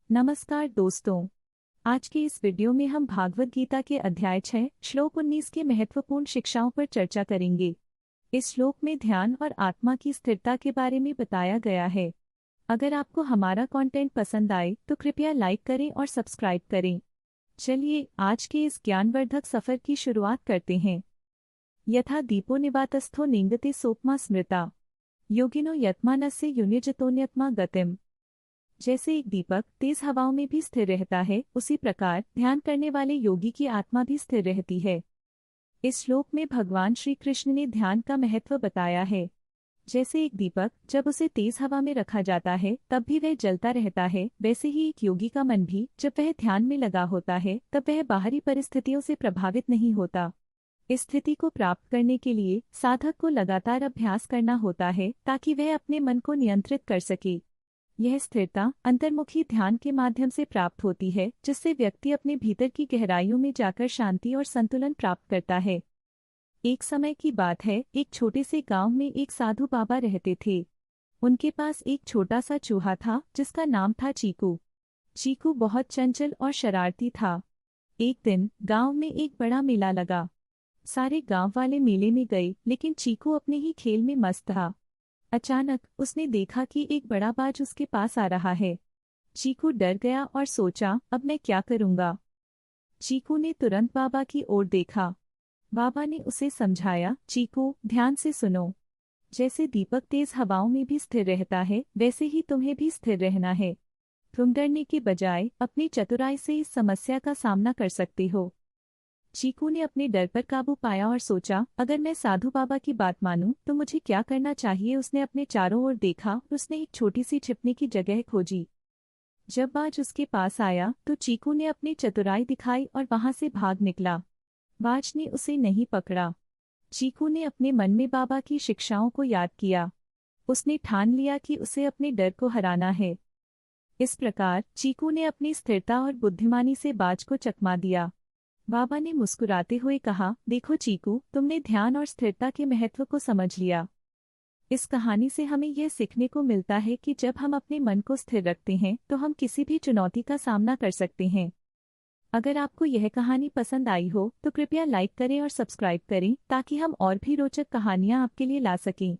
नमस्कार दोस्तों। आज के इस वीडियो में हम भागवत गीता के अध्याय 6 श्लोक 19 के महत्वपूर्ण शिक्षाओं पर चर्चा करेंगे। इस श्लोक में ध्यान और आत्मा की स्थिरता के बारे में बताया गया है। अगर आपको हमारा कंटेंट पसंद आए तो कृपया लाइक करें और सब्सक्राइब करें। चलिए आज के इस ज्ञानवर्धक सफर की शुरुआत करते हैं। यथा दीपो निवातस्थो निंगते सोपमा स्मृता योगिनो यत्मानस्य युनिजतोन्यत्मा गतिम। जैसे एक दीपक तेज हवाओं में भी स्थिर रहता है, उसी प्रकार ध्यान करने वाले योगी की आत्मा भी स्थिर रहती है। इस श्लोक में भगवान श्री कृष्ण ने ध्यान का महत्व बताया है। जैसे एक दीपक जब उसे तेज हवा में रखा जाता है तब भी वह जलता रहता है, वैसे ही एक योगी का मन भी जब वह ध्यान में लगा होता है तब वह बाहरी परिस्थितियों से प्रभावित नहीं होता। इस स्थिति को प्राप्त करने के लिए साधक को लगातार अभ्यास करना होता है ताकि वह अपने मन को नियंत्रित कर सके। यह स्थिरता अंतर्मुखी ध्यान के माध्यम से प्राप्त होती है, जिससे व्यक्ति अपने भीतर की गहराइयों में जाकर शांति और संतुलन प्राप्त करता है। एक समय की बात है, एक छोटे से गांव में एक साधु बाबा रहते थे। उनके पास एक छोटा सा चूहा था जिसका नाम था चीकू। चीकू बहुत चंचल और शरारती था। एक दिन गांव में एक बड़ा मेला लगा। सारे गांव वाले मेले में गए, लेकिन चीकू अपने ही खेल में मस्त था। अचानक उसने देखा कि एक बड़ा बाज उसके पास आ रहा है। चीकू डर गया और सोचा, अब मैं क्या करूंगा। चीकू ने तुरंत बाबा की ओर देखा। बाबा ने उसे समझाया, चीकू ध्यान से सुनो। जैसे दीपक तेज हवाओं में भी स्थिर रहता है, वैसे ही तुम्हें भी स्थिर रहना है। तुम डरने के बजाय अपनी चतुराई से इस समस्या का सामना कर सकते हो। चीकू ने अपने डर पर काबू पाया और सोचा, अगर मैं साधु बाबा की बात मानूं तो मुझे क्या करना चाहिए। उसने अपने चारों ओर देखा, उसने एक छोटी सी छिपने की जगह खोजी। जब बाज उसके पास आया तो चीकू ने अपनी चतुराई दिखाई और वहां से भाग निकला। बाज ने उसे नहीं पकड़ा। चीकू ने अपने मन में बाबा की शिक्षाओं को याद किया। उसने ठान लिया कि उसे अपने डर को हराना है। इस प्रकार चीकू ने अपनी स्थिरता और बुद्धिमानी से बाज को चकमा दिया। बाबा ने मुस्कुराते हुए कहा, देखो चीकू, तुमने ध्यान और स्थिरता के महत्व को समझ लिया। इस कहानी से हमें यह सीखने को मिलता है कि जब हम अपने मन को स्थिर रखते हैं तो हम किसी भी चुनौती का सामना कर सकते हैं। अगर आपको यह कहानी पसंद आई हो तो कृपया लाइक करें और सब्सक्राइब करें ताकि हम और भी रोचक कहानियां आपके लिए ला सकें।